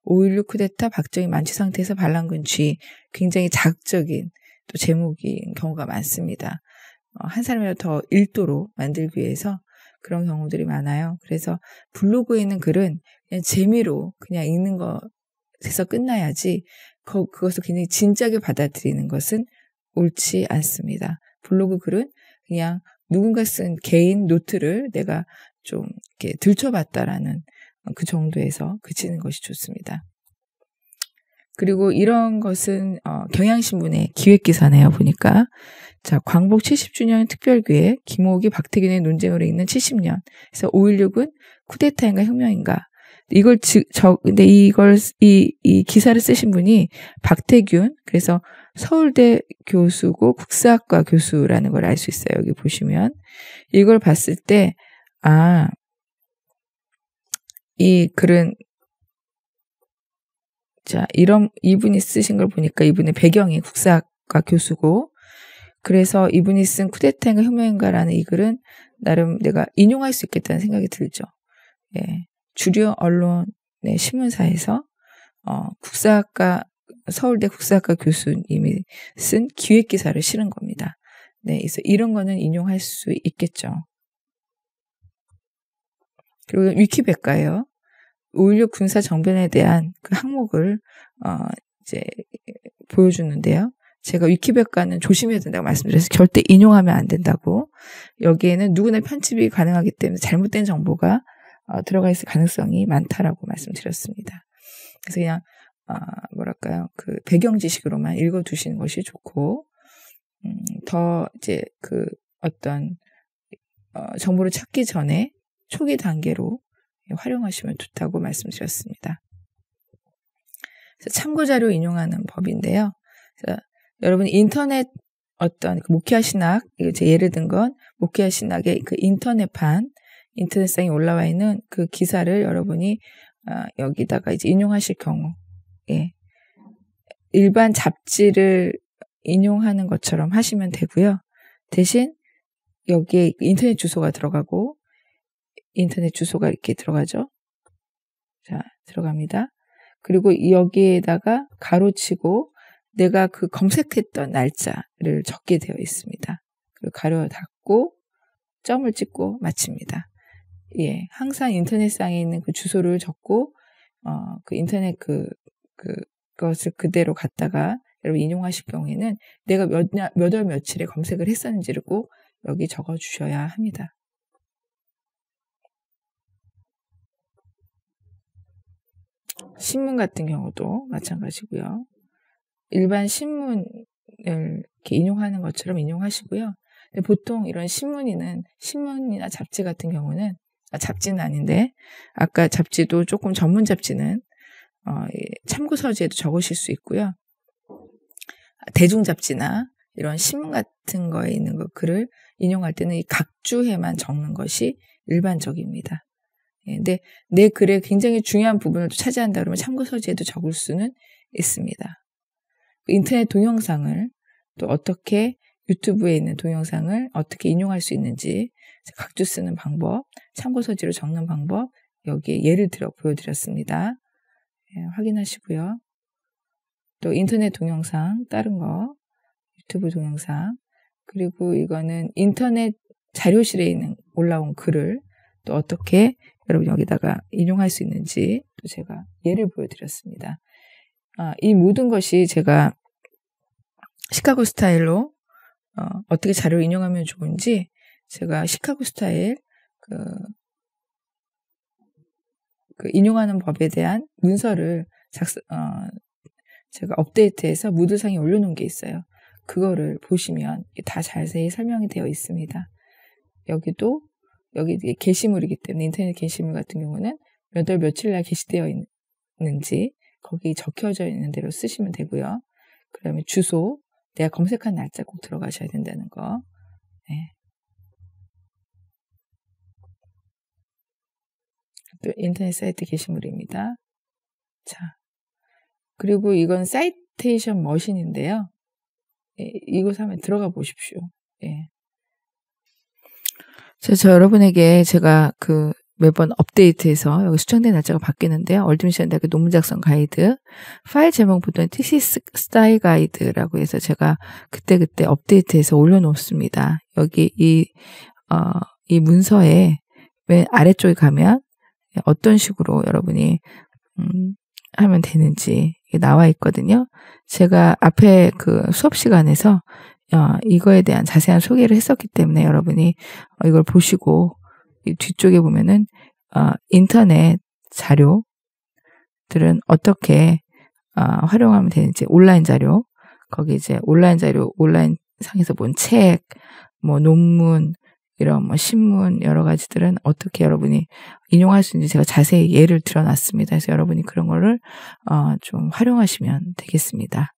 5.16 쿠데타 박정희 만취 상태에서 반란군 쥐, 굉장히 자극적인 또 제목인 경우가 많습니다. 한 사람이라도 더 읽도록 만들기 위해서 그런 경우들이 많아요. 그래서 블로그에 있는 글은 그냥 재미로 그냥 읽는 것에서 끝나야지 그것을 굉장히 진지하게 받아들이는 것은 옳지 않습니다. 블로그 글은 그냥 누군가 쓴 개인 노트를 내가 좀 이렇게 들춰봤다라는 그 정도에서 그치는 것이 좋습니다. 그리고 이런 것은 경향신문의 기획기사네요. 보니까 자, 광복 70주년 특별기획 김호기 박태균의 논쟁으로 읽는 70년. 그래서 5.16은 쿠데타인가 혁명인가? 근데 이 기사를 쓰신 분이 박태균, 그래서 서울대 교수고 국사학과 교수라는 걸 알 수 있어요. 여기 보시면. 이걸 봤을 때, 이 글은, 자, 이분이 쓰신 걸 보니까 이분의 배경이 국사학과 교수고, 그래서 이분이 쓴 쿠데타인가 혁명인가라는 이 글은 나름 내가 인용할 수 있겠다는 생각이 들죠. 예. 주류 언론의 신문사에서 서울대 국사학과 교수님이 쓴 기획기사를 실은 겁니다. 네, 그래서 이런 거는 인용할 수 있겠죠. 그리고 위키백과예요. 5.16 군사 정변에 대한 그 항목을 이제 보여주는데요. 제가 위키백과는 조심해야 된다고 말씀드려서 절대 인용하면 안 된다고. 여기에는 누구나 편집이 가능하기 때문에 잘못된 정보가 들어가 있을 가능성이 많다라고 말씀드렸습니다. 그래서 그냥 그 배경 지식으로만 읽어두시는 것이 좋고, 더 이제 그 어떤 정보를 찾기 전에 초기 단계로 활용하시면 좋다고 말씀드렸습니다. 그래서 참고자료 인용하는 법인데요. 그래서 여러분 인터넷 어떤 목회화 신학, 이거 예를 든 건 목회화 신학의 그 인터넷상에 올라와 있는 그 기사를 여러분이 여기다가 이제 인용하실 경우, 예, 일반 잡지를 인용하는 것처럼 하시면 되고요. 대신 여기에 인터넷 주소가 들어가고 인터넷 주소가 이렇게 들어가죠. 자, 들어갑니다. 그리고 여기에다가 가로치고 내가 그 검색했던 날짜를 적게 되어 있습니다. 그리고 가로 닫고 점을 찍고 마칩니다. 예, 항상 인터넷상에 있는 그 주소를 적고 그 인터넷 그것을 그대로 갖다가 여러분 인용하실 경우에는 내가 몇 월 며칠에 검색을 했었는지를 꼭 여기 적어 주셔야 합니다. 신문 같은 경우도 마찬가지고요. 일반 신문을 이렇게 인용하는 것처럼 인용하시고요. 근데 보통 이런 신문이나 잡지 같은 경우는 잡지는 아닌데 아까 잡지도 조금 전문 잡지는 참고 서지에도 적으실 수 있고요. 대중 잡지나 이런 신문 같은 거에 있는 글을 인용할 때는 이 각주해만 적는 것이 일반적입니다. 근데 내 글에 굉장히 중요한 부분을 차지한다 그러면 참고 서지에도 적을 수는 있습니다. 인터넷 동영상을 또 어떻게 유튜브에 있는 동영상을 어떻게 인용할 수 있는지 각주 쓰는 방법, 참고 서지로 적는 방법 여기에 예를 들어 보여드렸습니다. 예, 확인하시고요. 또 인터넷 동영상 다른 거 유튜브 동영상 그리고 이거는 인터넷 자료실에 올라온 글을 또 어떻게 여러분 여기다가 인용할 수 있는지 또 제가 예를 보여드렸습니다. 이 모든 것이 제가 시카고 스타일로 어떻게 자료를 인용하면 좋은지 제가 시카고 스타일 그 인용하는 법에 대한 문서를 제가 업데이트해서 무드상에 올려놓은 게 있어요. 그거를 보시면 다 자세히 설명이 되어 있습니다. 여기 게시물이기 때문에 인터넷 게시물 같은 경우는 몇 월 며칠 날 게시되어 있는지 거기 적혀져 있는 대로 쓰시면 되고요. 그 다음에 주소, 내가 검색한 날짜 꼭 들어가셔야 된다는 거. 네. 또 인터넷 사이트 게시물입니다. 자, 그리고 이건 사이테이션 머신인데요. 예, 이곳 한번 들어가 보십시오. 예. 저 여러분에게 제가 매번 업데이트해서 여기 수정된 날짜가 바뀌는데요. 올드미션 대학교 논문 작성 가이드, 파일 제목 보던 TC 스타일 가이드라고 해서 제가 그때그때 업데이트해서 올려놓습니다. 여기 이 문서에 맨 아래쪽에 가면 어떤 식으로 여러분이 하면 되는지 나와 있거든요. 제가 앞에 수업 시간에서 이거에 대한 자세한 소개를 했었기 때문에 여러분이 이걸 보시고 이 뒤쪽에 보면은 인터넷 자료들은 어떻게 활용하면 되는지, 온라인 자료, 거기 이제 온라인 자료, 온라인 상에서 본 책, 뭐 논문, 이런 뭐 신문 여러 가지들은 어떻게 여러분이 인용할 수 있는지 제가 자세히 예를 들어놨습니다. 그래서 여러분이 그런 거를 좀 활용하시면 되겠습니다.